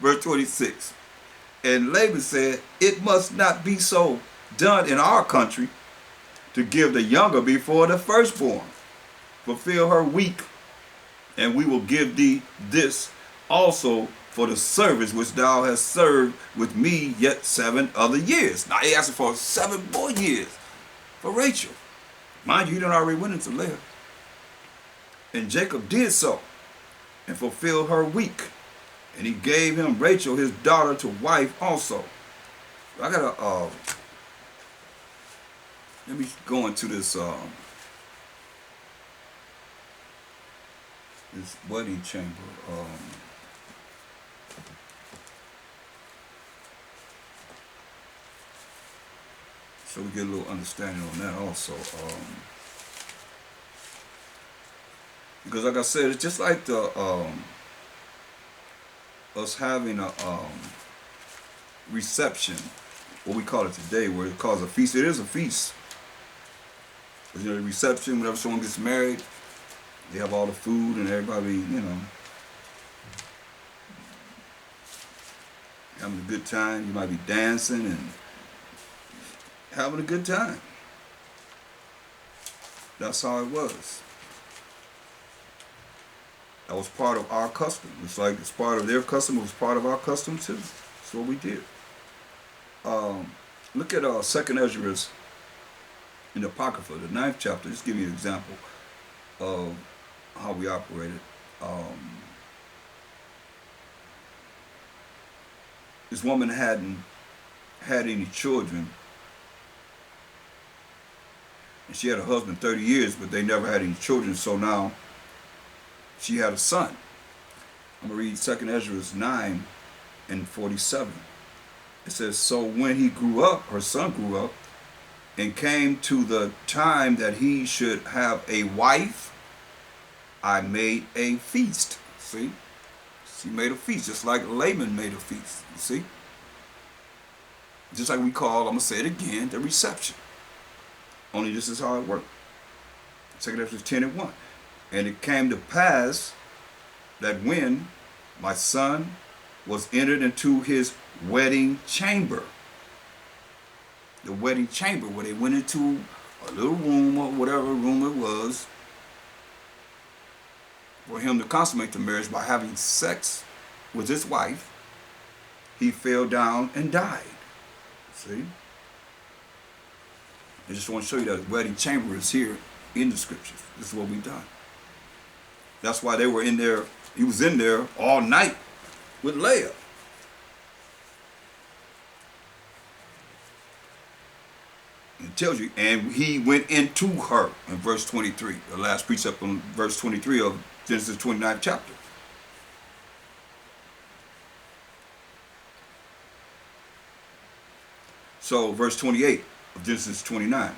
Verse 26. And Laban said, it must not be so done in our country to give the younger before the firstborn. Fulfill her week, and we will give thee this also for the service which thou hast served with me yet 7 other years. Now he asking for 7 more years for Rachel. Mind you, he done already went into Leah. And Jacob did so and fulfilled her week. And he gave him Rachel, his daughter, to wife also. I gotta let me go into this this wedding chamber. So we get a little understanding on that also. Because like I said, it's just like the us having a reception, what we call it today, where it calls a feast. It is a feast. You know, the reception, whenever someone gets married, they have all the food and everybody, you know, having a good time. You might be dancing and having a good time. That's how it was. That was part of our custom. It's like it's part of their custom. It was part of our custom too. That's what we did. Look at 2nd Ezra in the Apocrypha, the 9th chapter. Just give you an example of how we operated. This woman hadn't had any children, and she had a husband 30 years, but they never had any children. So now she had a son. I'm going to read 2nd Ezra 9 and 47. It says, so when he grew up, her son grew up, and came to the time that he should have a wife, I made a feast. See? She made a feast, just like Laban made a feast. You see? Just like we call, I'm going to say it again, the reception. Only this is how it worked. 2nd Ezra 10 and 1. And it came to pass that when my son was entered into his wedding chamber, the wedding chamber where they went into a little room or whatever room it was for him to consummate the marriage by having sex with his wife, he fell down and died. See? I just want to show you that the wedding chamber is here in the scriptures. This is what we've done. That's why they were in there. He was in there all night with Leah. It tells you, and he went into her in verse 23, the last precept on verse 23 of Genesis 29th chapter. So verse 28 of Genesis 29,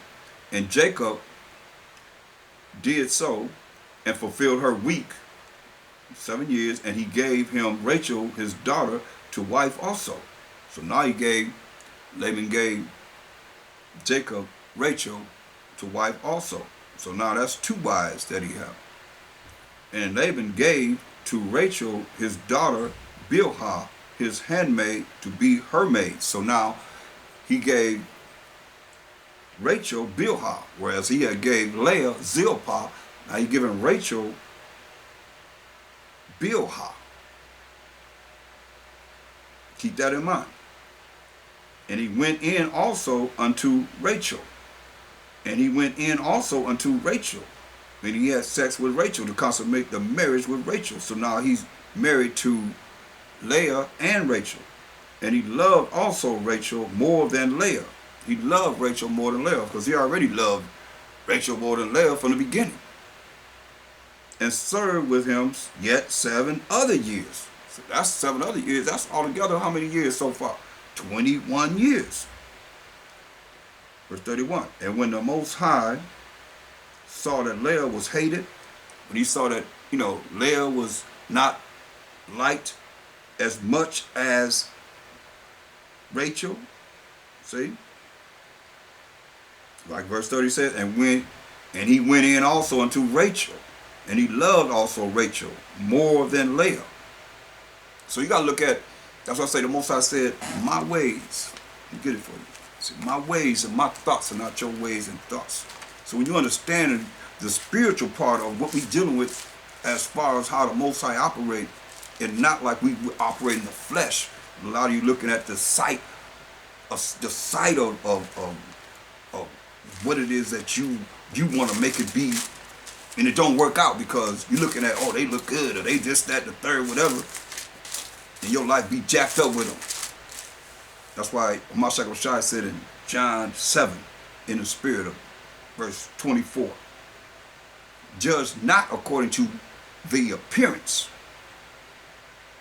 and Jacob did so and fulfilled her week, 7 years, and he gave him Rachel, his daughter, to wife also. So now Laban gave Jacob Rachel to wife also. So now that's 2 wives that he had. And Laban gave to Rachel his daughter Bilhah, his handmaid, to be her maid. So now he gave Rachel Bilhah, whereas he had gave Leah Zilpah. Now he's giving Rachel Bilhah. Keep that in mind. And he went in also unto Rachel. And he went in also unto Rachel. And he had sex with Rachel to consummate the marriage with Rachel. So now he's married to Leah and Rachel. And he loved also Rachel more than Leah. He loved Rachel more than Leah because he already loved Rachel more than Leah from the beginning. And served with him yet 7 other years. So that's 7 other years. That's altogether how many years so far? 21 years. Verse 31. And when the Most High saw that Leah was hated, when he saw that, Leah was not liked as much as Rachel, see? Like verse 30 says, and he went in also unto Rachel, and he loved also Rachel more than Leah. So you got to look at That's why I say the Most High said, my ways, let me get it for you. He said, my ways and my thoughts are not your ways and thoughts. So when you understand the spiritual part of what we're dealing with as far as how the Most High operate, and not like we operate in the flesh. A lot of you looking at the sight of what it is that you want to make it be, and it don't work out because you're looking at, oh, they look good, or they this, that, the third, whatever, and your life be jacked up with them. That's why Mashak Rashai said in John 7, in the spirit of verse 24, judge not according to the appearance.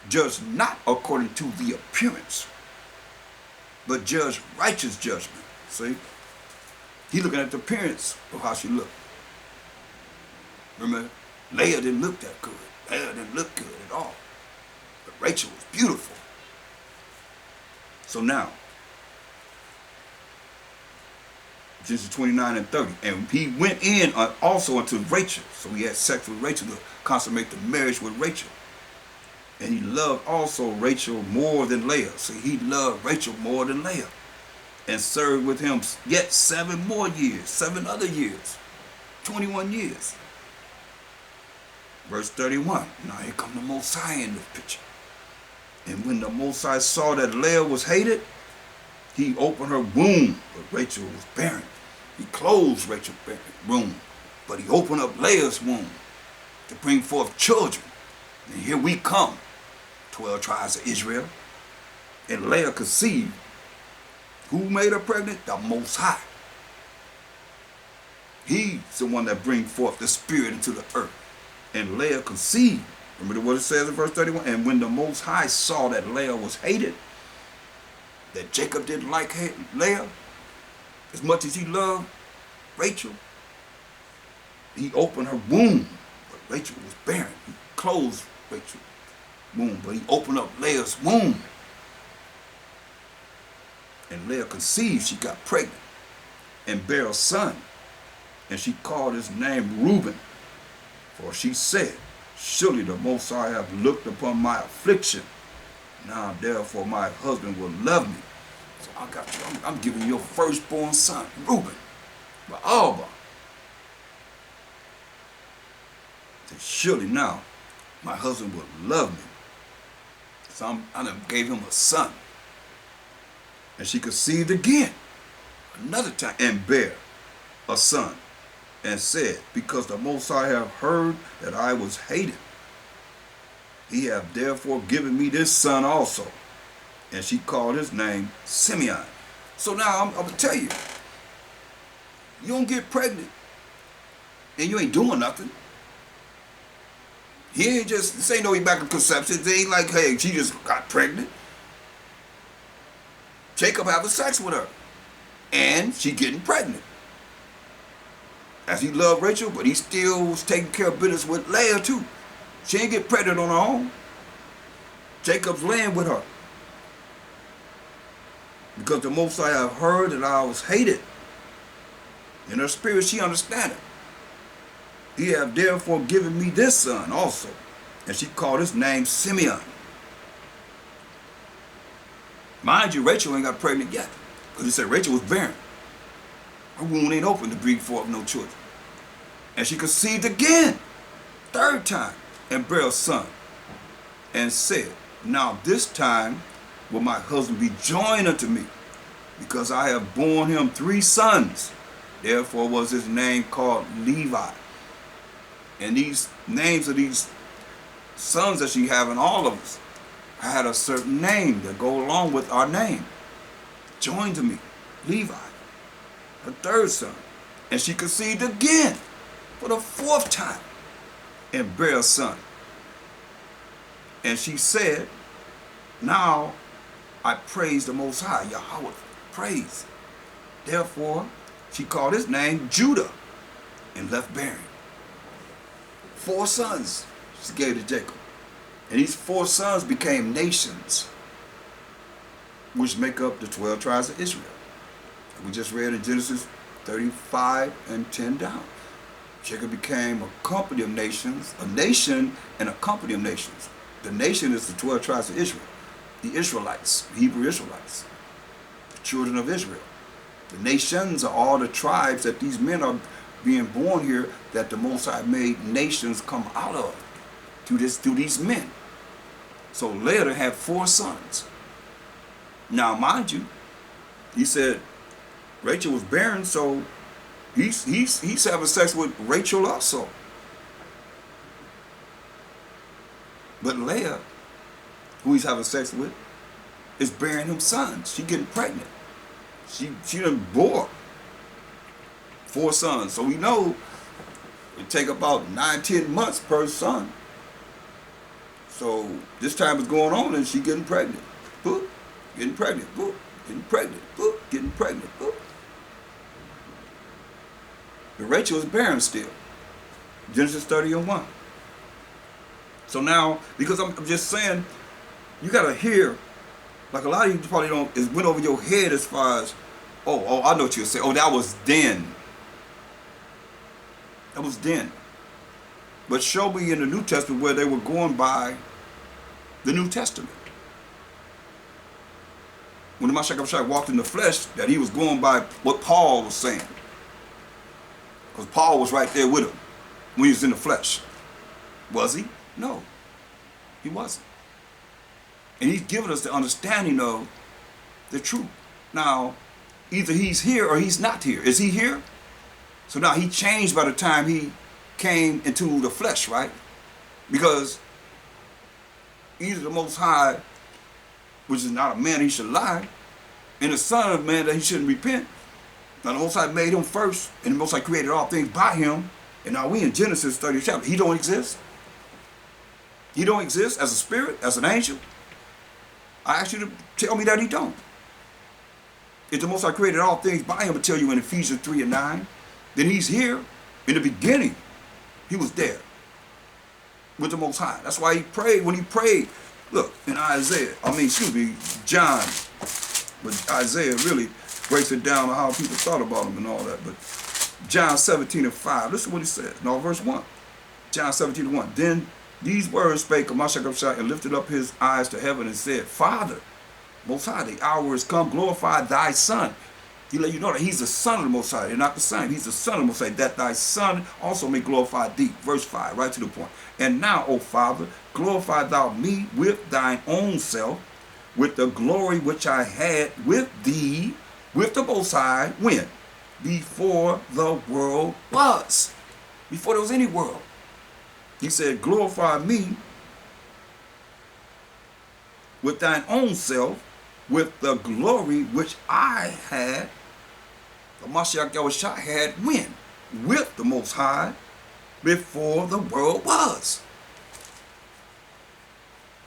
Judge not according to the appearance, but judge righteous judgment. See? He looking at the appearance of how she looked. Remember, Leah didn't look that good. Leah didn't look good at all. But Rachel was beautiful. So now, Genesis 29 and 30. And he went in also unto Rachel. So he had sex with Rachel to consummate the marriage with Rachel. And he loved also Rachel more than Leah. So he loved Rachel more than Leah. And served with him yet 7 more years, 7 other years, 21 years. Verse 31. Now here come the Most High in this picture. And when the Most High saw that Leah was hated, he opened her womb, but Rachel was barren. He closed Rachel's womb, but he opened up Leah's womb to bring forth children. And here we come, 12 tribes of Israel. And Leah conceived. Who made her pregnant? The Most High. He's the one that brings forth the spirit into the earth. And Leah conceived. Remember what it says in verse 31? And when the Most High saw that Leah was hated, that Jacob didn't like Leah as much as he loved Rachel, he opened her womb, but Rachel was barren. He closed Rachel's womb, but he opened up Leah's womb. And Leah conceived, she got pregnant, and bare a son, and she called his name Reuben, for she said, surely the Most High have looked upon my affliction. Now therefore my husband will love me. So I got you. I'm giving you your firstborn son, Reuben, by Alba. Said, surely now my husband will love me. So I done gave him a son. And she conceived again, another time, and bare a son, and said, because the Most High have heard that I was hated, he hath therefore given me this son also. And she called his name Simeon. So now I'm going to tell you, you don't get pregnant and you ain't doing nothing. He ain't just, this ain't no immaculate conception. They ain't like, hey, she just got pregnant. Jacob having sex with her. And she getting pregnant. As he loved Rachel, but he still was taking care of business with Leah too. She ain't get pregnant on her own. Jacob's laying with her. Because the Most High have heard that I was hated. In her spirit, she understand it. He have therefore given me this son also. And she called his name Simeon. Mind you, Rachel ain't got pregnant yet. Because he said Rachel was barren. Her womb ain't open to bring forth no children. And she conceived again, 3rd time, and bare a son. And said, now this time will my husband be joined unto me, because I have borne him 3 sons. Therefore was his name called Levi. And these names of these sons that she having, all of us, had a certain name that go along with our name. Joined to me, Levi, her 3rd son. And she conceived again for the 4th time and bare a son. And she said, now I praise the Most High, Yahweh, praise. Therefore, she called his name Judah and left bearing. 4 sons she gave to Jacob. And these 4 sons became nations, which make up the 12 tribes of Israel. We just read in Genesis 35 and 10 down. Jacob became a company of nations, a nation and a company of nations. The nation is the 12 tribes of Israel. the Israelites, the Hebrew Israelites, the children of Israel. The nations are all the tribes that these men are being born here, that the Most High made nations come out of through these men. So Leah had 4 sons. Now, mind you, he said Rachel was barren, so he's having sex with Rachel also. But Leah, who he's having sex with, is bearing him sons. She getting pregnant. She done bore 4 sons. So we know it take about 9-10 months per son. So this time is going on and she getting pregnant. Boop, getting pregnant. Boop, getting pregnant. Boop, getting pregnant. Boop. But Rachel is barren still. Genesis 30:1. So now, because I'm just saying, you got to hear, like a lot of you probably don't, it went over your head as far as, oh, I know what you're saying. Oh, that was then. That was then. But show me in the New Testament where they were going by the New Testament. When the Mashiach walked in the flesh, that he was going by what Paul was saying. Because Paul was right there with him when he was in the flesh. Was he? No, he wasn't. And he's given us the understanding of the truth. Now, either he's here or he's not here. Is he here? So now he changed by the time he came into the flesh, right? Because either the Most High, which is not a man he should lie, and the Son of Man that he shouldn't repent. Now the Most High made him first, and the Most High created all things by him. And now we in Genesis 30 chapter. He don't exist. He don't exist as a spirit, as an angel. I ask you to tell me that he don't. If the Most High created all things by him, I tell you in Ephesians 3:9, then he's here. In the beginning, he was there with the Most High. That's why he prayed when he prayed. Look, in John, but Isaiah really breaks it down on how people thought about him and all that. But John 17:5, listen to what he says. No, verse 1. John 17:1. Then these words spake of Mashiach and lifted up his eyes to heaven and said, Father, Most High, the hour is come, glorify thy Son. He let you know that he's the Son of the Most High. They're not the Son. He's the Son of the Most High, that thy Son also may glorify thee. Verse 5, right to the point. And now, O Father, glorify thou me with thine own self, with the glory which I had with thee, with the Most High, when? Before the world was. Before there was any world. He said, glorify me with thine own self, with the glory which I had, the Mashiach Yahushua had when? With the Most High, before the world was.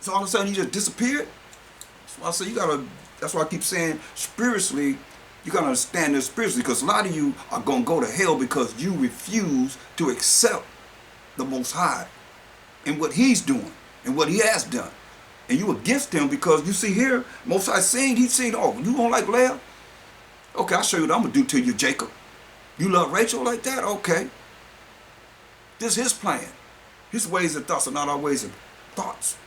So all of a sudden he just disappeared. That's why I say that's why I keep saying spiritually, you gotta understand this spiritually, because a lot of you are gonna go to hell because you refuse to accept the Most High and what he's doing and what he has done. And you against him because you see here, Most High saying, he's saying, oh, you don't like Leah? Okay, I'll show you what I'm going to do to you, Jacob. You love Rachel like that? Okay. This is his plan. His ways and thoughts are not our ways and thoughts.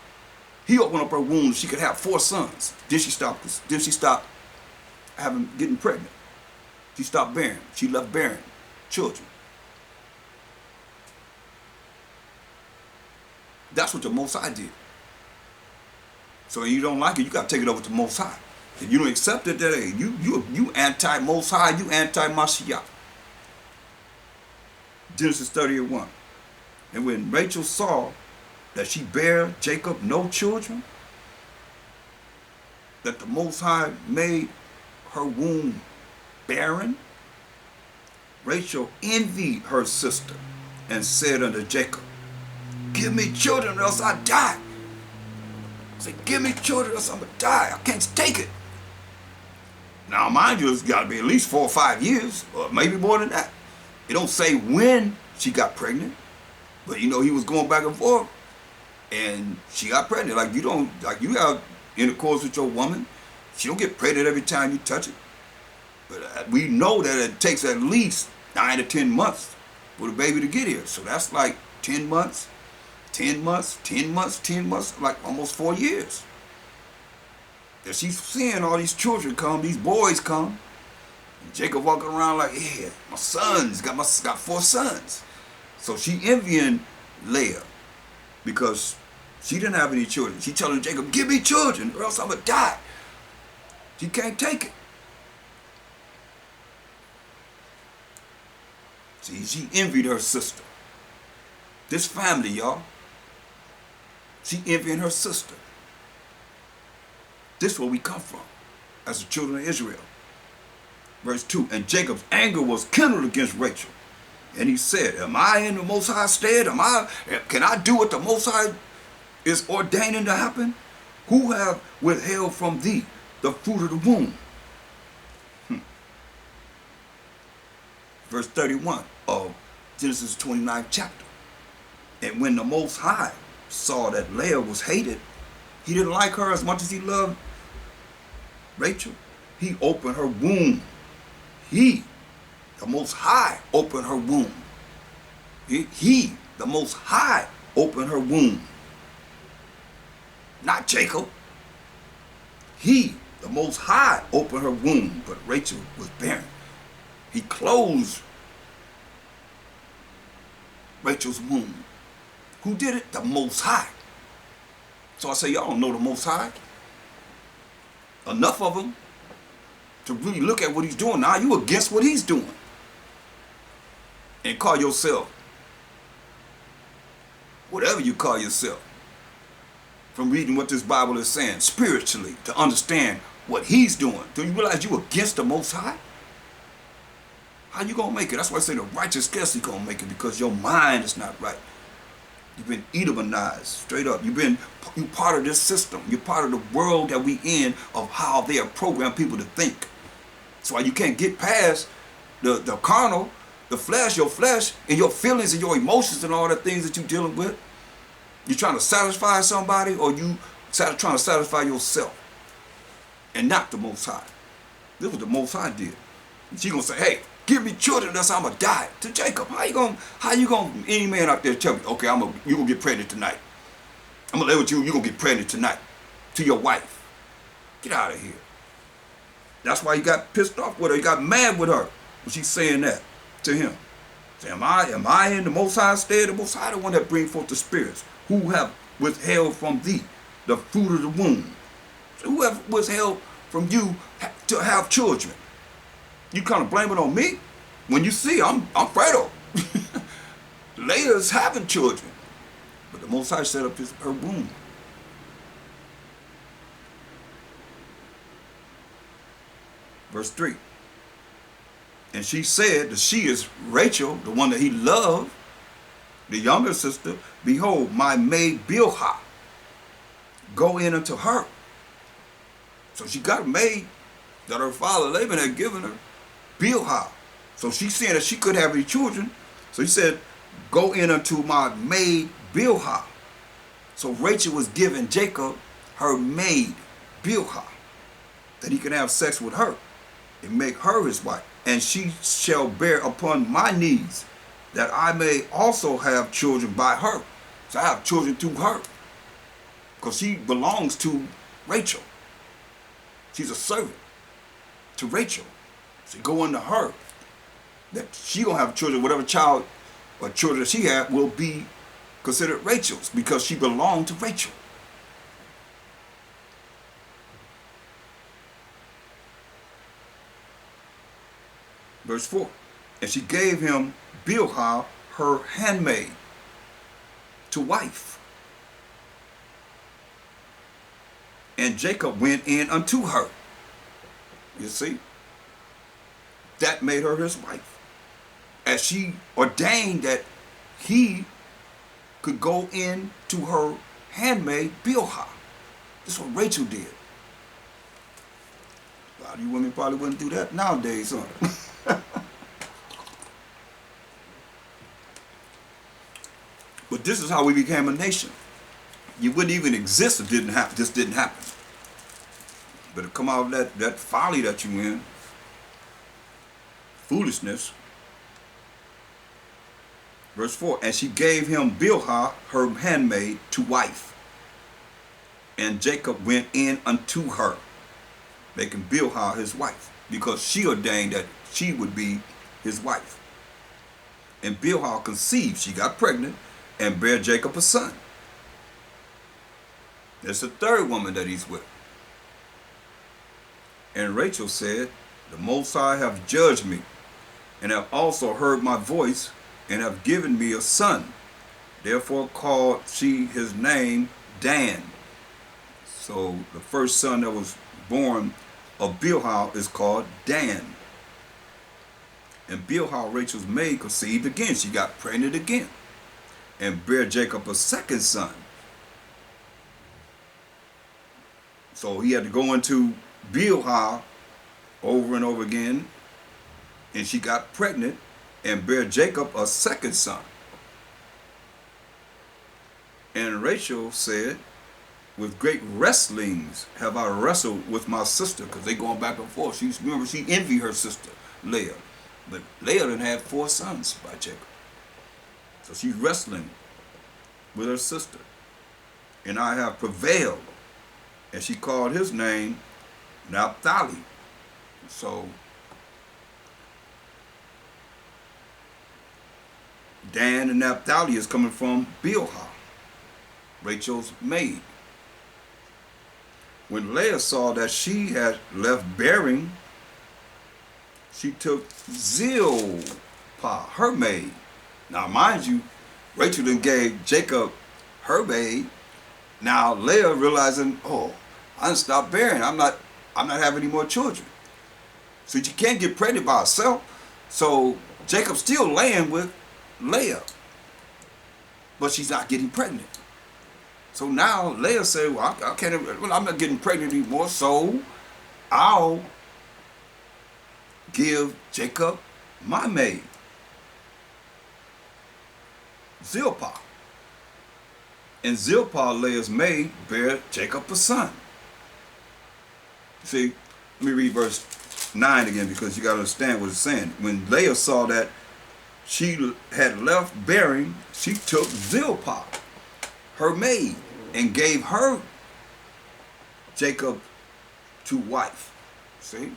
He opened up her womb, she could have 4 sons. Then she stopped getting pregnant. She stopped bearing. She left bearing children. That's what the Most High did. So you don't like it, you got to take it over to the Most High. If you don't accept it, that hey, you anti-Most High, you anti-Mashiach. Genesis 30:1. And when Rachel saw that she bare Jacob no children, that the Most High made her womb barren, Rachel envied her sister and said unto Jacob, give me children or else I die. Say, give me children or else I'm going to die. I can't take it. Now, mind you, it's got to be at least 4 or 5 years, or maybe more than that. It don't say when she got pregnant, but you know he was going back and forth, and she got pregnant. Like you have intercourse with your woman, she don't get pregnant every time you touch it. But we know that it takes at least 9 to 10 months for the baby to get here. So that's like 10 months, 10 months, 10 months, 10 months, like almost 4 years. And she's seeing all these children come, these boys come. And Jacob walking around like, yeah, my sons, got 4 sons. So she envying Leah because she didn't have any children. She telling Jacob, give me children or else I'm going to die. She can't take it. See, she envied her sister. This family, y'all. She envying her sister. This is where we come from as the children of Israel. Verse 2, and Jacob's anger was kindled against Rachel. And he said, am I in the Most High stead? Can I do what the Most High is ordaining to happen? Who have withheld from thee the fruit of the womb? Verse 31 of Genesis 29th chapter. And when the Most High saw that Leah was hated, he didn't like her as much as he loved Rachel. He opened her womb. He, the Most High, opened her womb. He, the Most High, opened her womb. Not Jacob. He, the Most High, opened her womb, but Rachel was barren. He closed Rachel's womb. Who did it? The Most High. So I say, y'all don't know the Most High. Enough of them to really look at what he's doing. Now you against what he's doing. And call yourself whatever you call yourself. From reading what this Bible is saying spiritually to understand what he's doing. Do you realize you against the Most High? How you gonna make it? That's why I say the righteous scarcely gonna make it, because your mind is not right. You've been Edomized, straight up. You part of this system. You're part of the world that we in of how they have programmed people to think. That's why you can't get past the carnal, the flesh, your flesh, and your feelings and your emotions and all the things that you're dealing with. You're trying to satisfy somebody, or you trying to satisfy yourself and not the Most High. This is what the Most High did. And she gonna say, hey, give me children, that's how I'm gonna die. To Jacob, how you gonna any man out there tell me, okay, you gonna get pregnant tonight. I'm gonna lay with you gonna get pregnant tonight to your wife. Get out of here. That's why he got pissed off with her. He got mad with her when she's saying that to him. Say, am I in the Most High stead? The Most High the one that brings forth the spirits. Who have withheld from thee the fruit of the womb? So who have withheld from you to have children? You kind of blame it on me? When you see, I'm fertile. Leah's having children. But the Most High set up her womb. Verse 3. And she said that she is Rachel, the one that he loved, the younger sister. Behold, my maid Bilhah. Go in unto her. So she got a maid that her father Laban had given her. Bilhah. So she's saying that she could have any children. So he said, go in unto my maid Bilhah. So Rachel was giving Jacob her maid Bilhah, that he can have sex with her and make her his wife. And she shall bear upon my knees, that I may also have children by her. So I have children through her, because she belongs to Rachel. She's a servant to Rachel. So go into her, that she gonna have children. Whatever child or children she had will be considered Rachel's, because she belonged to Rachel. Verse 4. And she gave him Bilhah, her handmaid, to wife. And Jacob went in unto her. You see? That made her his wife. As she ordained that he could go in to her handmaid Bilhah. This is what Rachel did. A lot of you women probably wouldn't do that nowadays, huh? But this is how we became a nation. You wouldn't even exist if this didn't happen. But to come out of that folly that you in, foolishness. Verse 4, and she gave him Bilhah, her handmaid, to wife. And Jacob went in unto her. making Bilhah his wife, because she ordained that she would be his wife. And Bilhah conceived, she got pregnant, and bare Jacob a son. That's the third woman that he's with. And Rachel said, the Most High have judged me, and have also heard my voice, and have given me a son. Therefore called she his name Dan. So the first son that was born of Bilhah is called Dan. And Bilhah, Rachel's maid, conceived again. She got pregnant again, and bare Jacob a second son. So he had to go into Bilhah over and over again, and she got pregnant and bare Jacob a second son. And Rachel said, with great wrestlings have I wrestled with my sister, because they going back and forth. She envied her sister Leah, but Leah done had 4 sons by Jacob. So she's wrestling with her sister. And I have prevailed. And she called his name Naphtali. So Dan and Naphtali is coming from Bilhah, Rachel's maid. When Leah saw that she had left bearing, she took Zilpah, her maid. Now mind you, Rachel then gave Jacob her maid. Now Leah realizing, oh, I done stopped bearing. I'm not having any more children. So she can't get pregnant by herself. So Jacob's still laying with Leah, but she's not getting pregnant. So now Leah said, well, I'm not getting pregnant anymore, so I'll give Jacob my maid, Zilpah. And Zilpah, Leah's maid, bare Jacob a son. See, let me read verse 9 again, because you got to understand what it's saying. When Leah saw that she had left bearing, she took Zilpah, her maid, and gave her Jacob to wife. See?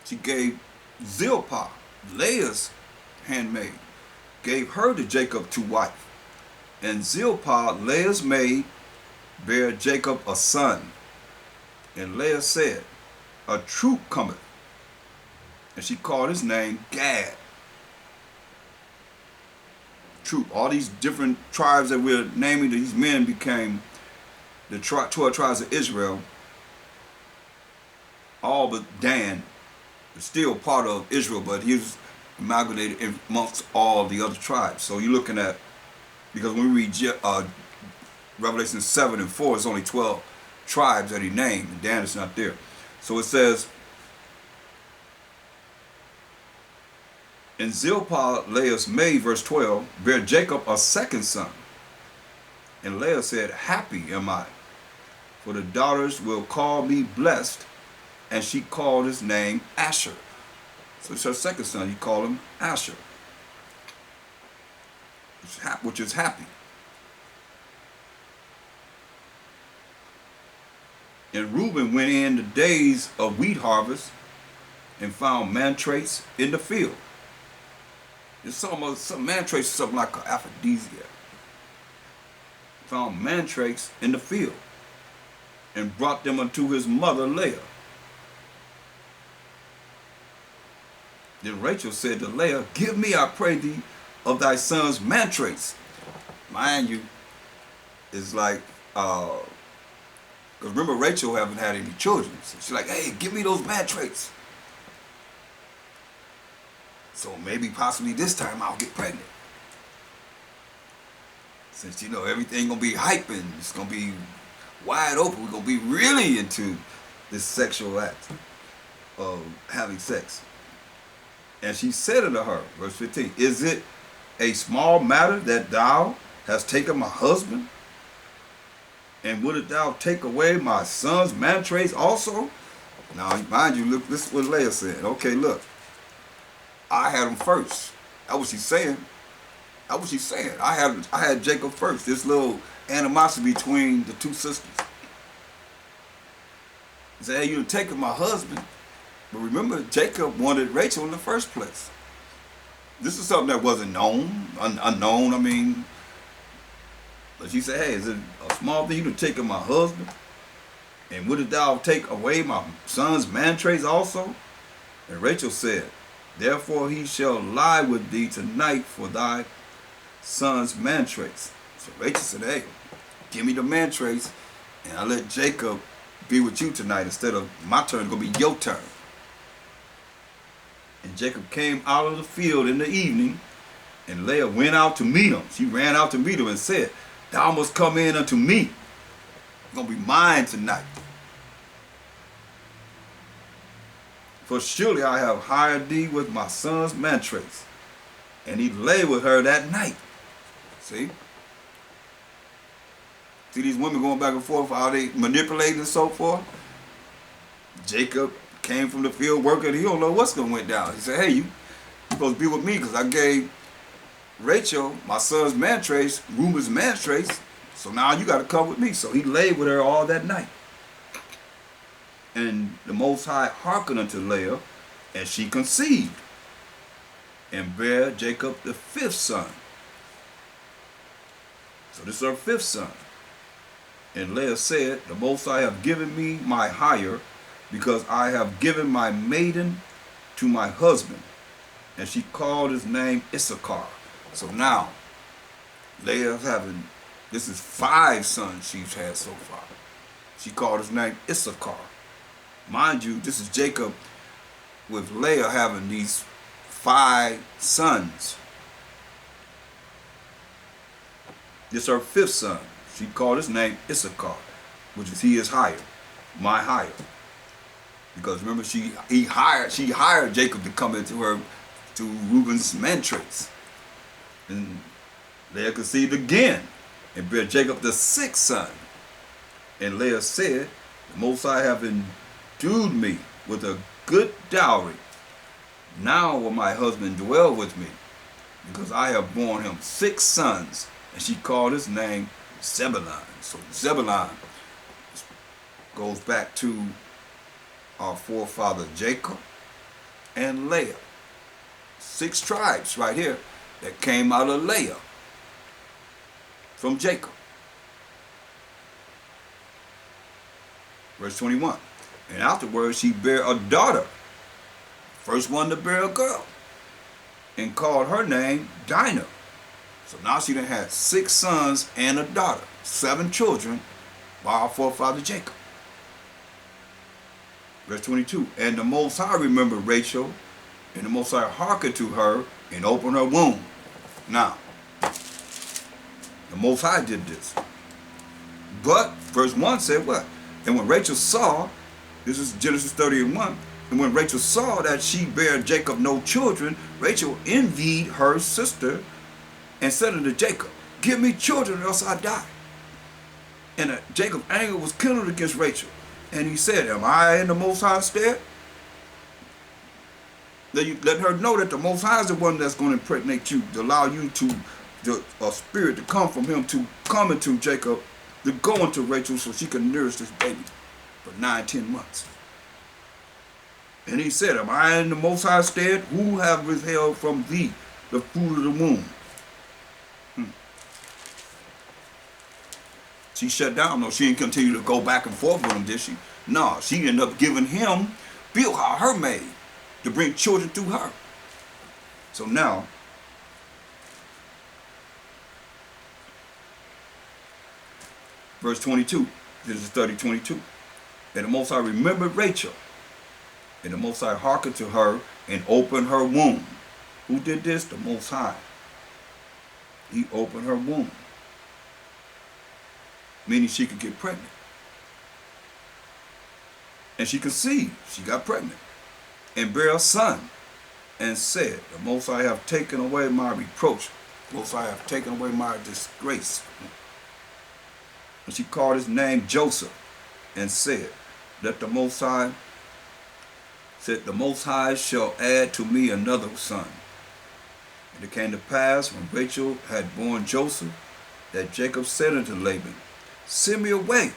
She gave Zilpah, Leah's handmaid, gave her to Jacob to wife. And Zilpah, Leah's maid, bare Jacob a son. And Leah said, a troop cometh. And she called his name Gad. Troop. All these different tribes that we're naming, these men became the 12 tribes of Israel. All but Dan is still part of Israel, but he was amalgamated amongst all the other tribes. So you're looking at, because when we read Revelation 7 and 4, it's only 12 tribes that he named, and Dan is not there. So it says, and Zilpah, Leah's maid, verse 12, bare Jacob a second son. And Leah said, happy am I, for the daughters will call me blessed. And she called his name Asher. So it's her second son, you call him Asher, which is happy. And Reuben went in the days of wheat harvest and found mantrates in the field. There's some mantrates, something like an aphrodisiac. Found mantrates in the field and brought them unto his mother Leah. Then Rachel said to Leah, give me, I pray thee, of thy son's mantrates. Mind you, it's like, because remember Rachel haven't had any children. So she's like, hey, give me those mantrates. So maybe possibly this time I'll get pregnant. Since, everything going to be hyping, it's going to be wide open. We're going to be really into this sexual act of having sex. And she said unto her, verse 15, is it a small matter that thou hast taken my husband? And wouldst thou take away my son's mantrates also? Now, mind you, look, this is what Leah said. Okay, look, I had him first. That's what she's saying. That's what she's saying. I had Jacob first. This little animosity between the two sisters. He said, hey, you're taking my husband. But remember, Jacob wanted Rachel in the first place. This is something that wasn't known, unknown, I mean. But she said, hey, is it a small thing you to take my husband? And wouldst thou take away my son's mantrace also? And Rachel said, therefore he shall lie with thee tonight for thy son's mantrace. So Rachel said, hey, give me the mantrace, and I'll let Jacob be with you tonight instead of my turn. It's going to be your turn. And Jacob came out of the field in the evening, and Leah went out to meet him. She ran out to meet him and said, thou must come in unto me. It's going to be mine tonight. For surely I have hired thee with my son's mantrace. And he lay with her that night. See? See these women going back and forth, how they manipulate and so forth? Jacob came from the field working. He don't know what's going to went down. He said, hey, you supposed to be with me because I gave Rachel, my son's mantrace, Reuben's mantrace. So now you got to come with me. So he lay with her all that night. And the Most High hearkened unto Leah, and she conceived, and bare Jacob the fifth son. So this is her fifth son. And Leah said, the Most High have given me my hire, because I have given my maiden to my husband. And she called his name Issachar. So now, Leah's having, this is 5 sons she's had so far. She called his name Issachar. Mind you, this is Jacob with Leah having these 5 sons. This is her 5th son. She called his name Issachar, which is he is hired, my hire. Because remember, she hired Jacob to come into her, to Reuben's mantrace. And Leah conceived again, and bare Jacob the 6th son. And Leah said, the Most High have endued me with a good dowry. Now will my husband dwell with me, because I have borne him 6 sons. And she called his name Zebulun. So Zebulun goes back to our forefather Jacob and Leah. 6 tribes right here that came out of Leah from Jacob. Verse 21. And afterwards she bare a daughter, first one to bear a girl, and called her name Dinah. So now she done had 6 sons and a daughter, 7 children by our forefather Jacob. Verse 22. And the Most High remembered Rachel, and the Most High hearkened to her and opened her womb. Now, the Most High did this. But verse 1 said what? And when Rachel saw, this is Genesis 30:1, and when Rachel saw that she bare Jacob no children, Rachel envied her sister and said unto Jacob, give me children or else I die. And Jacob's anger was kindled against Rachel. And he said, am I in the Most High's stead? Let her know that the Most High is the one that's going to impregnate you, to allow you to, a spirit to come from him, to come into Jacob, to go into Rachel so she can nourish this baby for 9-10 months. And he said, am I in the Most High's stead? Who have withheld from thee the fruit of the womb? She shut down. No, she didn't continue to go back and forth with him, did she? No, she ended up giving him Bilhah, her maid, to bring children through her. So now, verse 22, this is 30:22. And the Most High remembered Rachel, and the Most High hearkened to her and opened her womb. Who did this? The Most High. He opened her womb, meaning she could get pregnant. And she conceived. She got pregnant and bare a son, and said, the Most High have taken away my reproach. The Most High have taken away my disgrace. And she called his name Joseph, and said, that the Most High said, the Most High shall add to me another son. And it came to pass, when Rachel had borne Joseph, that Jacob said unto Laban, send me away,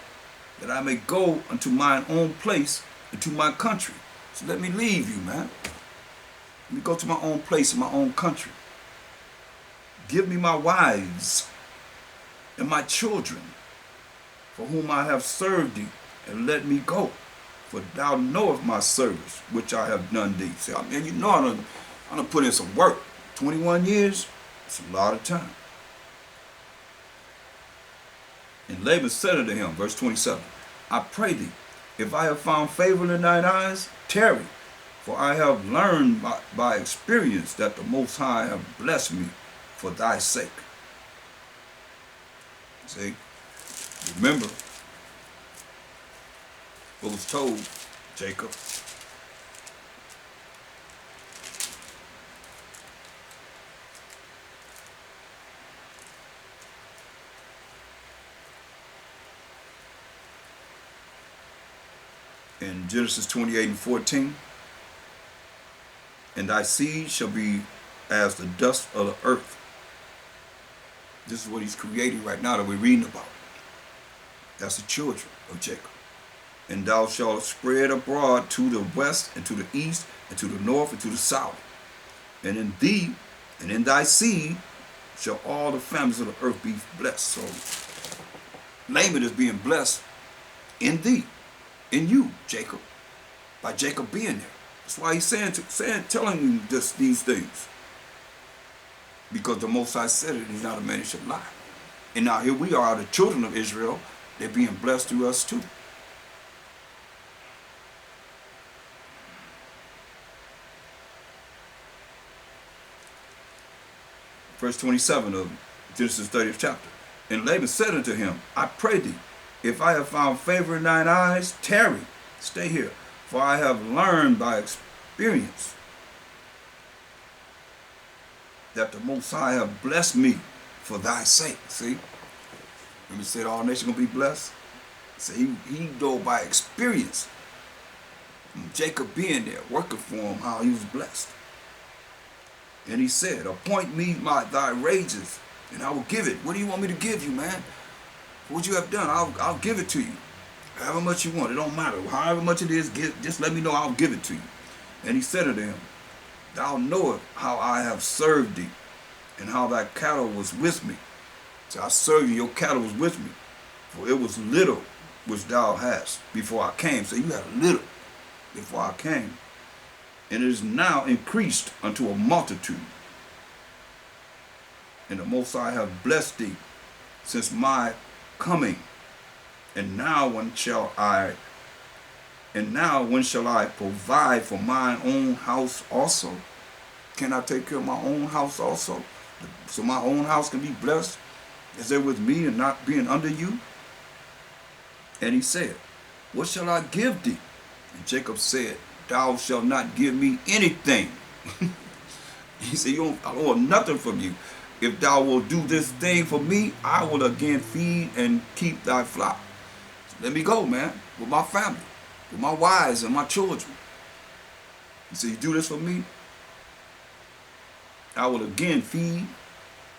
that I may go unto mine own place and to my country. So let me leave you, man. Let me go to my own place and my own country. Give me my wives and my children, for whom I have served thee, and let me go. For thou knowest my service, which I have done thee. See, I mean, you know I done put in some work. 21 years, it's a lot of time. And Laban said unto him, verse 27, I pray thee, if I have found favor in thine eyes, tarry. For I have learned by experience that the Most High have blessed me for thy sake. See, remember what was told Jacob. In Genesis 28 and 14, and thy seed shall be as the dust of the earth. This is what he's creating right now that we're reading about. That's the children of Jacob. And thou shalt spread abroad to the west and to the east and to the north and to the south. And in thee and in thy seed shall all the families of the earth be blessed. So Laban is being blessed in thee, in you, Jacob, by Jacob being there. That's why he's telling you these things. Because the Most High said it, he's not a man who should lie. And now here we are, the children of Israel. They're being blessed through us too. Verse 27 of Genesis 30th chapter. And Laban said unto him, I pray thee, if I have found favor in thine eyes, tarry, stay here. For I have learned by experience that the Most High have blessed me for thy sake. See? Remember he said all nations gonna be blessed? So he know by experience, Jacob being there, working for him, how he was blessed. And he said, appoint me thy wages, and I will give it. What do you want me to give you, man? For what you have done, I'll give it to you. However much you want, it don't matter. However much it is, just let me know, I'll give it to you. And he said unto him, thou knowest how I have served thee, and how thy cattle was with me. So I served you, your cattle was with me. For it was little which thou hast before I came. So you had a little before I came. And it is now increased unto a multitude. And the Most High have blessed thee since my coming. And now when shall I provide for mine own house also? Can I take care of my own house also? So my own house can be blessed as they're with me and not being under you? And he said, what shall I give thee? And Jacob said, thou shalt not give me anything. He said, I don't want nothing from you. If thou wilt do this thing for me, I will again feed and keep thy flock. So let me go, man, with my family, with my wives and my children. He said, you do this for me, I will again feed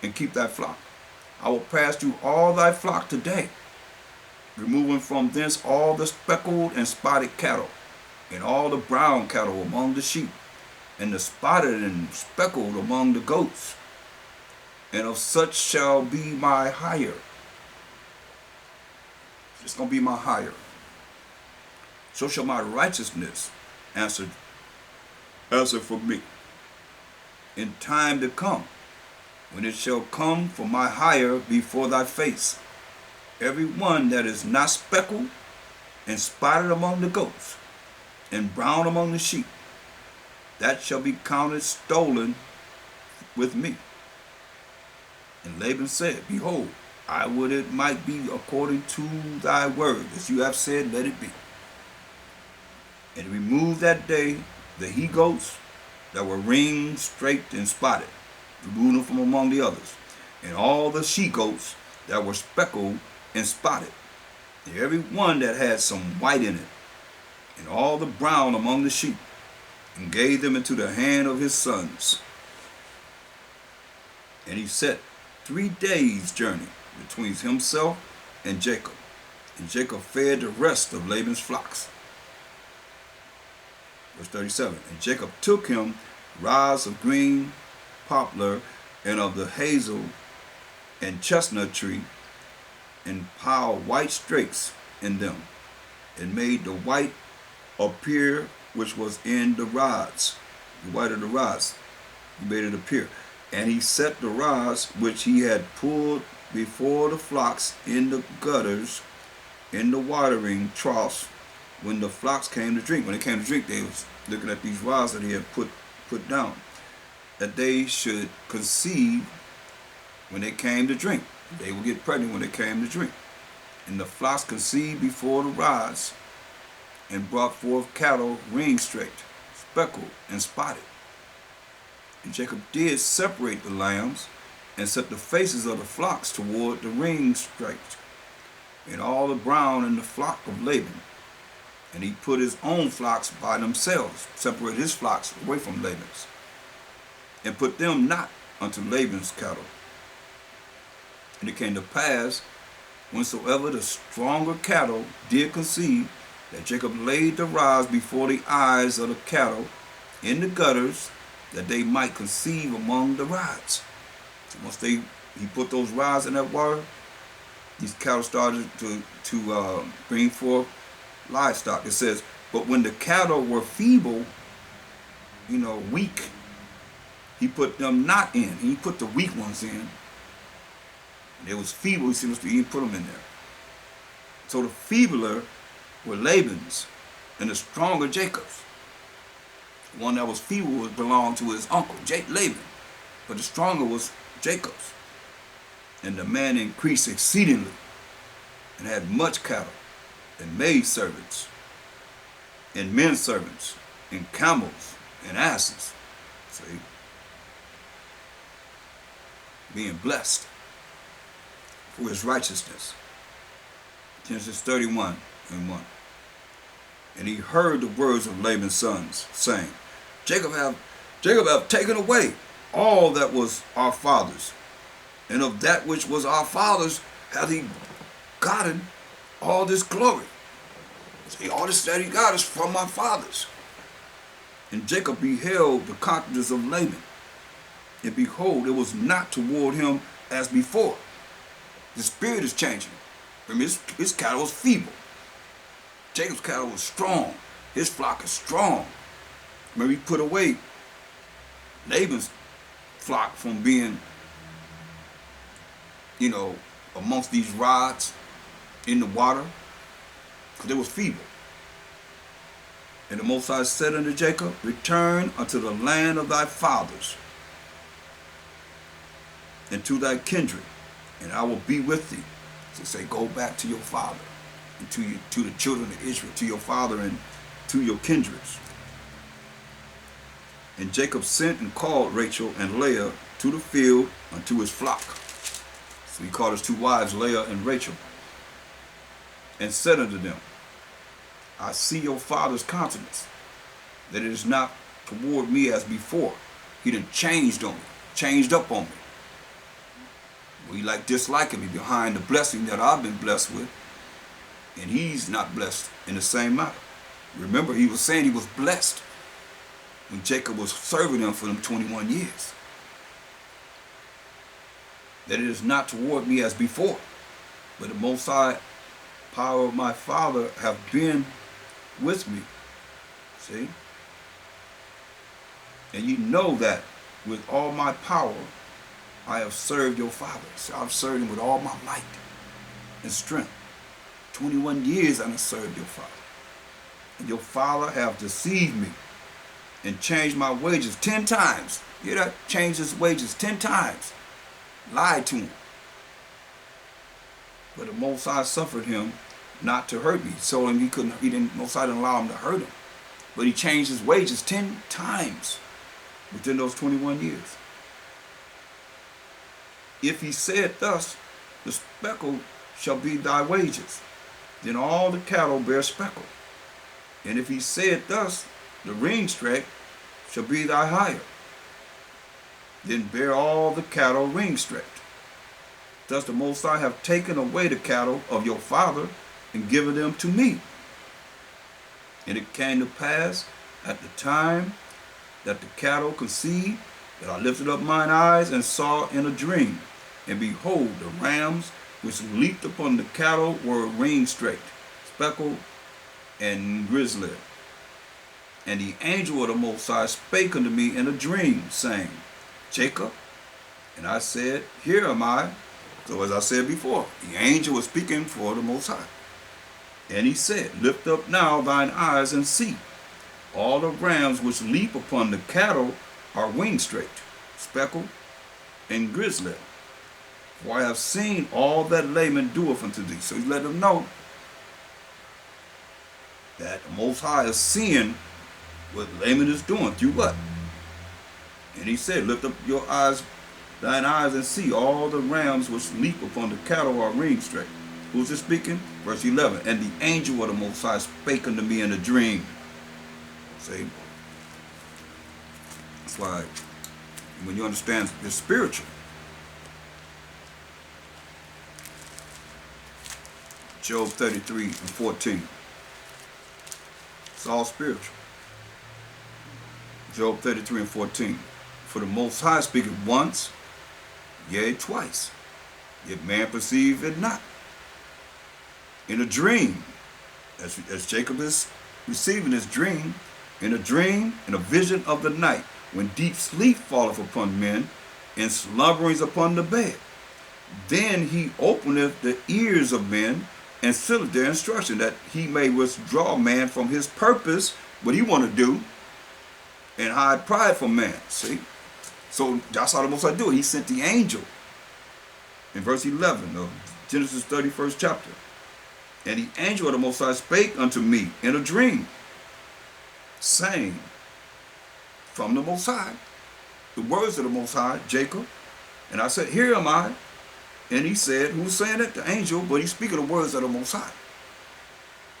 and keep thy flock. I will pass through all thy flock today, removing from thence all the speckled and spotted cattle, and all the brown cattle among the sheep, and the spotted and speckled among the goats. And of such shall be my hire. It's going to be my hire. So shall my righteousness answer for me in time to come, when it shall come for my hire before thy face. Every one that is not speckled and spotted among the goats, and brown among the sheep, that shall be counted stolen with me. And Laban said, behold, I would it might be according to thy word, as you have said, let it be. And removed that day the he goats that were ringed, straight, and spotted, removed them from among the others, and all the she goats that were speckled and spotted, and every one that had some white in it, and all the brown among the sheep, and gave them into the hand of his sons. And he set 3 days' journey between himself and Jacob, And Jacob fed the rest of Laban's flocks. Verse 37. And Jacob took him rods of green poplar and of the hazel and chestnut tree, and piled white strakes in them, and made the white appear which was in the rods, the white of the rods. He made it appear. And he set the rods which he had pulled before the flocks in the gutters, in the watering troughs, when the flocks came to drink. When they came to drink, they was looking at these rods that he had put down, that they should conceive when they came to drink. They would get pregnant when they came to drink. And the flocks conceived before the rods, and brought forth cattle ring-straked, speckled, and spotted. And Jacob did separate the lambs, and set the faces of the flocks toward the ring-straked, and all the brown in the flock of Laban. And he put his own flocks by themselves, separated his flocks away from Laban's, and put them not unto Laban's cattle. And it came to pass, whensoever the stronger cattle did conceive, that Jacob laid the rods before the eyes of the cattle in the gutters, that they might conceive among the rods. So once he put those rods in that water, these cattle started to bring forth livestock. It says, but when the cattle were feeble, weak, he put them not in. He put the weak ones in. They was feeble, he didn't put them in there. So the feebler were Laban's, and the stronger Jacob's. The one that was feeble belonged to his uncle, Laban, but the stronger was Jacob's. And the man increased exceedingly, and had much cattle, and maid servants, and men servants, and camels, and asses. See? Being blessed for his righteousness. Genesis 31 and 1. And he heard the words of Laban's sons, saying, Jacob have taken away all that was our father's, and of that which was our father's hath he gotten all this glory. See, all this that he got is from my fathers. And Jacob beheld the countenance of Laban, and behold, it was not toward him as before. The spirit is changing. Remember, his cattle was feeble. Jacob's cattle was strong. His flock is strong. Remember, he put away Laban's flock from being, amongst these rods in the water, because they was feeble. And the Most High said unto Jacob, return unto the land of thy fathers, and to thy kindred, and I will be with thee. So say, go back to your father, and to the children of Israel, to your father and to your kindreds. And Jacob sent and called Rachel and Leah to the field unto his flock. So he called his two wives, Leah and Rachel, and said unto them, I see your father's countenance, that it is not toward me as before. He done changed up on me. We disliking me behind the blessing that I've been blessed with, and he's not blessed in the same manner. Remember, he was saying he was blessed when Jacob was serving him for them 21 years. That it is not toward me as before, but the Most High power of my father have been with me. See? And you know that with all my power I have served your father. So I've served him with all my might and strength. 21 years I have served your father. And your father have deceived me and changed my wages 10 times. You hear that? Changed his wages 10 times. Lied to him. But the Most High suffered him not to hurt me. He told him Most High didn't allow him to hurt him. But he changed his wages 10 times within those 21 years. If he said thus, the speckle shall be thy wages, then all the cattle bear speckle. And if he said thus, the ringstrak shall be thy hire, then bear all the cattle ringstraked. Thus the Most High have taken away the cattle of your father, and given them to me. And it came to pass at the time that the cattle conceived, that I lifted up mine eyes and saw in a dream, and behold, the rams which leaped upon the cattle were ring-straked, speckled, and grizzled. And the angel of the Most High spake unto me in a dream, saying, Jacob. And I said, Here am I. So as I said before, the angel was speaking for the Most High. And he said, Lift up now thine eyes and see. All the rams which leap upon the cattle are wing-straked, speckled, and grizzled. For I have seen all that Laban doeth unto thee. So he let them know that the Most High is seeing what Laban is doing through what? And he said, Lift up your eyes, thine eyes, and see all the rams which leap upon the cattle are ring-straked. Who's this speaking? Verse 11. And the angel of the Most High spake unto me in a dream. See? That's why when you understand it's spiritual. Job 33 and 14. It's all spiritual. Job 33 and 14. For the Most High speaketh once, yea, twice, yet man perceive it not. In a dream, as Jacob is receiving his dream, in a dream, in a vision of the night, when deep sleep falleth upon men, and slumberings upon the bed. Then he openeth the ears of men, and sealeth their instruction, that he may withdraw man from his purpose, what he want to do, and hide pride from man. See? So that's how the Most High do it. He sent the angel in verse 11 of Genesis 31st chapter. And the angel of the Most High spake unto me in a dream, saying, from the Most High, the words of the Most High, Jacob. And I said, Here am I. And he said, who's saying it? The angel, but he's speaking the words of the Most High.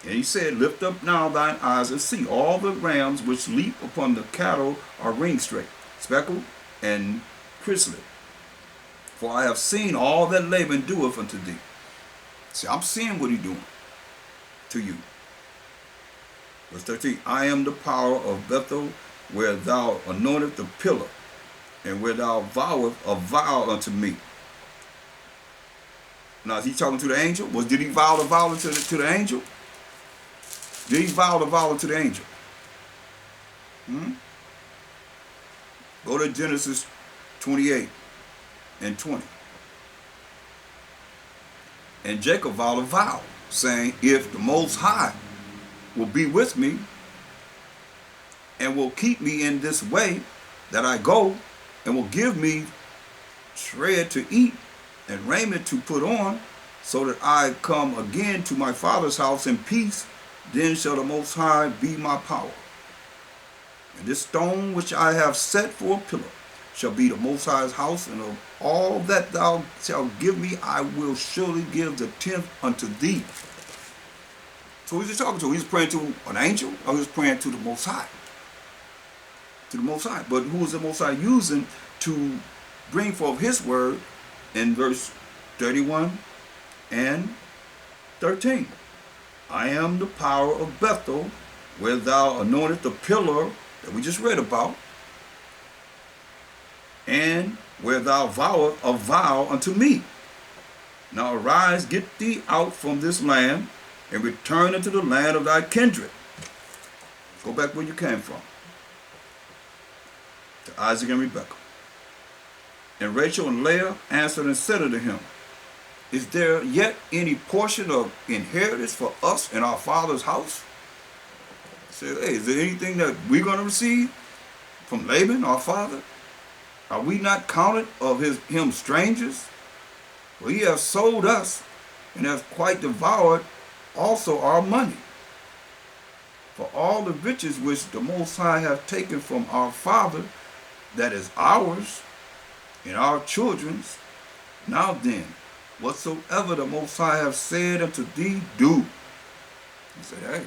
And he said, Lift up now thine eyes and see. All the rams which leap upon the cattle are ring-straked, speckled, and grizzled. For I have seen all that Laban doeth unto thee. See, I'm seeing what he's doing to you. Verse 13, I am the power of Bethel, where thou anointest the pillar, and where thou vowest a vow unto me. Now, is he talking to the angel? Did he vow the vow to the angel? Did he vow the vow to the angel? Go to Genesis 28 and 20. And Jacob vowed a vow, saying, If the Most High will be with me, and will keep me in this way that I go, and will give me bread to eat, and raiment to put on, so that I come again to my father's house in peace, then shall the Most High be my power. And this stone which I have set for a pillar shall be the Most High's house, and of all that thou shalt give me, I will surely give the tenth unto thee. So who's he talking to? He's praying to an angel, or he's praying to the Most High? To the Most High. But who is the Most High using to bring forth his word in verse 31 and 13? I am the power of Bethel, where thou anointed the pillar that we just read about, and where thou vowest a vow unto me. Now arise, get thee out from this land, and return into the land of thy kindred. Go back where you came from, to Isaac and Rebekah. And Rachel and Leah answered and said unto him, Is there yet any portion of inheritance for us in our father's house? He said, Hey, is there anything that we're going to receive from Laban, our father? Are we not counted of him strangers? For he has sold us, and has quite devoured also our money. For all the riches which the Most High hath taken from our father, that is ours, and our children's. Now then, whatsoever the Most High have said unto thee, do. He said, hey,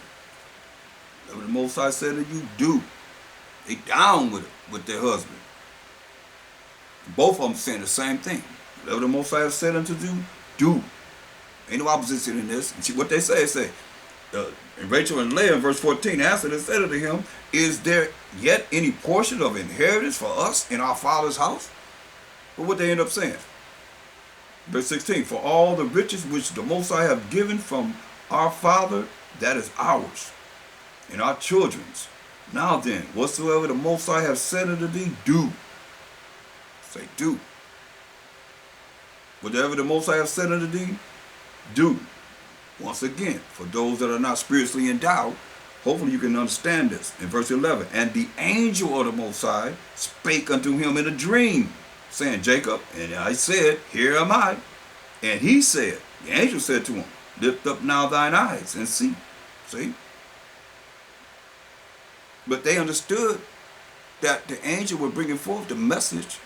whatever the Most High said to you, do. They down with it, with their husband. Both of them saying the same thing. Whatever the Most High have said unto you, do. Ain't no opposition in this. And what they say, and Rachel and Leah in verse 14 answered and said unto him, is there yet any portion of inheritance for us in our father's house? But what they end up saying? Verse 16, for all the riches which the Most High have given from our father, that is ours, and our children's. Now then, whatsoever the Most High have said unto thee, do. Say, do. Whatever the Most High have said unto thee, do. Once again, for those that are not spiritually endowed, hopefully you can understand this. In verse 11, and the angel of the Most High spake unto him in a dream, saying, Jacob, and I said, here am I. And he said, the angel said to him, lift up now thine eyes and see. See? But they understood that the angel was bringing forth the message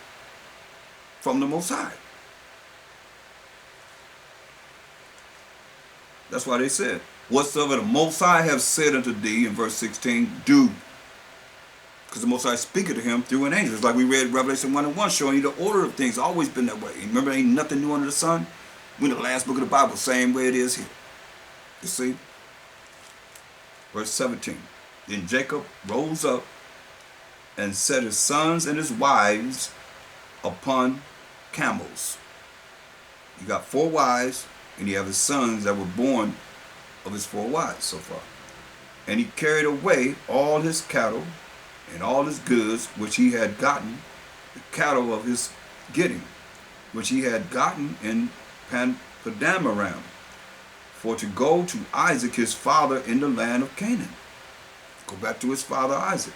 from the Most High. That's why they said, whatsoever the Most High have said unto thee, in verse 16, do. Because the Most High speaketh to him through an angel. It's like we read Revelation 1 and 1, showing you the order of things. Always been that way. Remember, ain't nothing new under the sun? We're in the last book of the Bible, same way it is here. You see? Verse 17. Then Jacob rose up and set his sons and his wives upon camels. He got 4 wives, and he have his sons that were born of his 4 wives so far. And he carried away all his cattle and all his goods which he had gotten, the cattle of his getting, which he had gotten in Padamaram, for to go to Isaac his father in the land of Canaan. Go back to his father Isaac.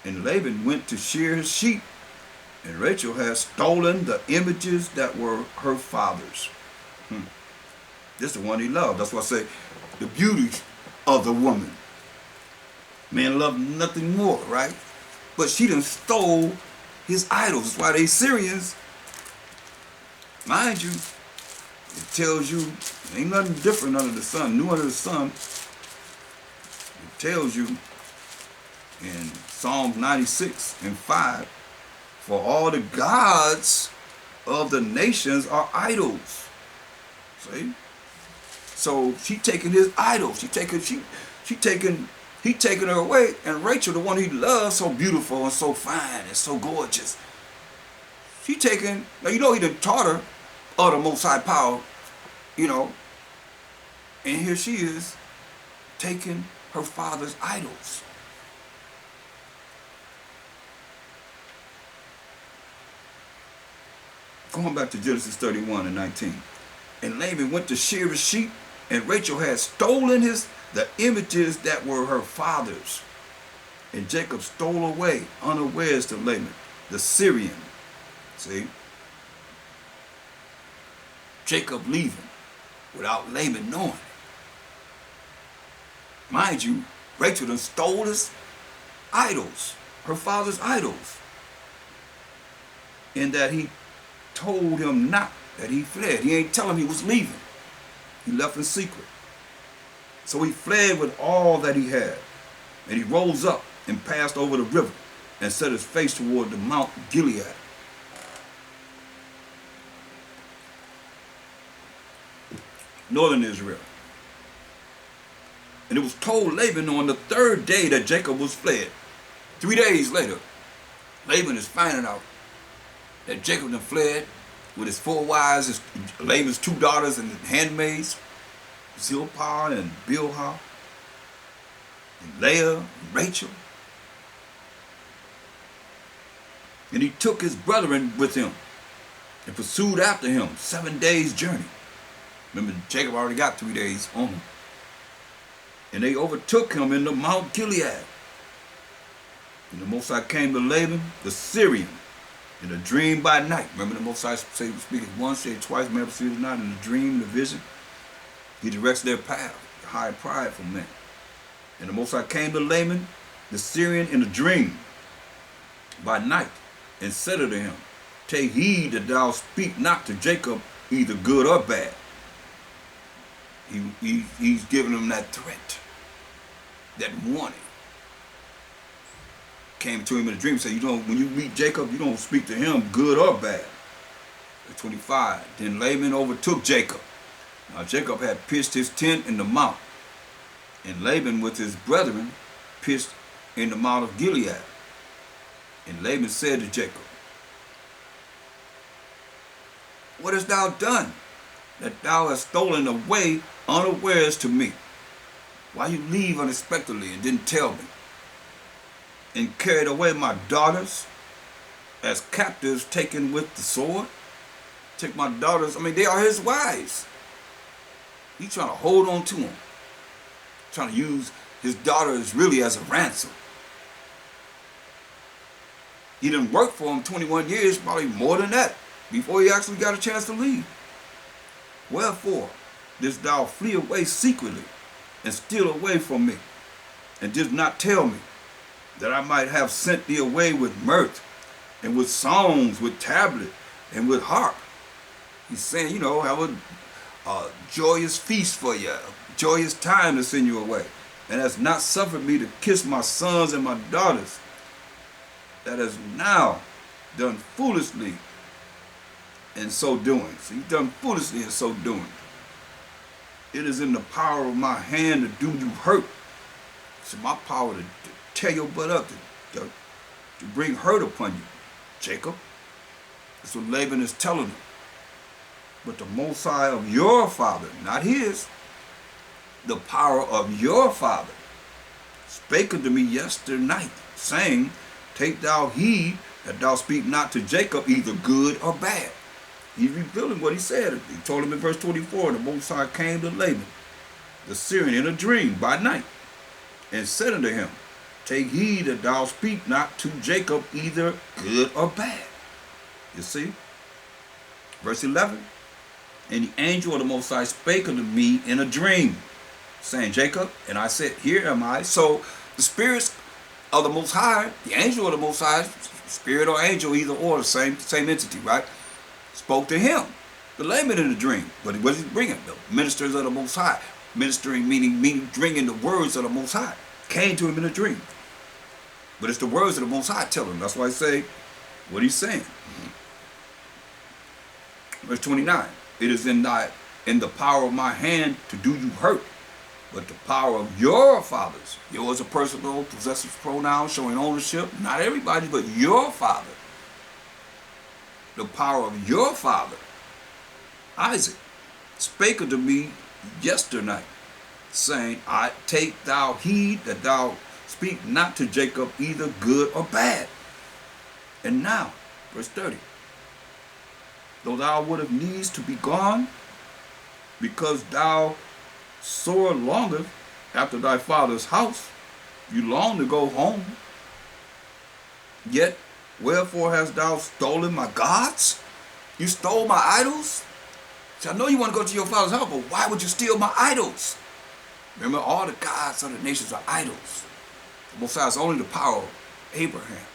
And Laban went to shear his sheep, and Rachel had stolen the images that were her father's. This is the one he loved. That's why I say the beauty of the woman. Man loved nothing more, right? But she done stole his idols. That's why they Syrians, mind you, it tells you ain't nothing different under the sun, new under the sun. It tells you in Psalm 96 and 5, for all the gods of the nations are idols. See? So she taking his idols. He taking her away, and Rachel, the one he loves, so beautiful and so fine and so gorgeous. She taking, now you know he done taught her of the Most High power, you know, and here she is taking her father's idols. Going back to Genesis 31 and 19. And Laban went to shear his sheep, and Rachel had stolen the images that were her father's. And Jacob stole away unawares to Laban, the Syrian. See? Jacob leaving without Laban knowing it. Mind you, Rachel done stole his idols, her father's idols. In that he told him not, that he fled. He ain't tell him he was leaving. He left in secret. So he fled with all that he had. And he rose up and passed over the river and set his face toward the Mount Gilead. Northern Israel. And it was told Laban on the 3rd day that Jacob was fled. 3 days later, Laban is finding out that Jacob had fled with his 4 wives, Laban's 2 daughters and handmaids, Zilpah and Bilhah, and Leah and Rachel. And he took his brethren with him and pursued after him 7 days' journey. Remember, Jacob already got 3 days on him. And they overtook him in the Mount Gilead. And the Most High came to Laban, the Syrian, in a dream by night. Remember, the Most High speaks once, say twice, never see it not, in a dream, in a vision. He directs their path, the high pride from men. And the Most High came to Laban, the Syrian, in a dream by night, and said unto him, take heed that thou speak not to Jacob either good or bad. He's giving him that threat, that warning. Came to him in a dream, said, when you meet Jacob, you don't speak to him good or bad. Verse 25, then Laban overtook Jacob Now Jacob had pitched his tent in the mount, and Laban with his brethren pitched in the mount of Gilead. And Laban said to Jacob, what hast thou done, that thou hast stolen away unawares to me? Why you leave unexpectedly and didn't tell me? And carried away my daughters as captives taken with the sword? Take my daughters, they are his wives. He's trying to hold on to them. Trying to use his daughters really as a ransom. He didn't work for him 21 years, probably more than that, before he actually got a chance to leave. Wherefore didst thou flee away secretly and steal away from me, and didst not tell me, that I might have sent thee away with mirth, and with songs, with tablet, and with harp? He's saying, have a joyous feast for you, a joyous time to send you away, and has not suffered me to kiss my sons and my daughters, that has now done foolishly in so doing. So he's done foolishly in so doing. It is in the power of my hand to do you hurt. It's in my power to tear your butt up, to bring hurt upon you, Jacob. That's what Laban is telling him. But the Most High of your father, not his, the power of your father, spake unto me yesternight, saying, take thou heed that thou speak not to Jacob either good or bad. He's revealing what he said. He told him in verse 24, the Most High came to Laban, the Syrian, in a dream by night, and said unto him, take heed that thou speak not to Jacob either good or bad. You see? Verse 11, and the angel of the Most High spake unto me in a dream, saying, Jacob, and I said, here am I. So the spirits of the Most High, the angel of the Most High, spirit or angel, either or, the same entity, right? Spoke to him, the Laban, in a dream. But what is he bringing? The ministers of the Most High. Ministering meaning bringing the words of the Most High. Came to him in a dream. But it's the words of the Most High telling him. That's why I say what he's saying. Verse 29. It is in the power of my hand to do you hurt, but the power of your fathers. Yours a personal possessive pronoun showing ownership. Not everybody, but your father. The power of your father, Isaac, spake unto me yesternight, saying, I take thou heed that thou speak not to Jacob either good or bad. And now, verse 30, though thou would have needs to be gone, because thou sore longest after thy father's house, you long to go home, yet wherefore hast thou stolen my gods? You stole my idols? So I know you want to go to your father's house, but why would you steal my idols? Remember, all the gods of the nations are idols. The Most High is only the power of Abraham.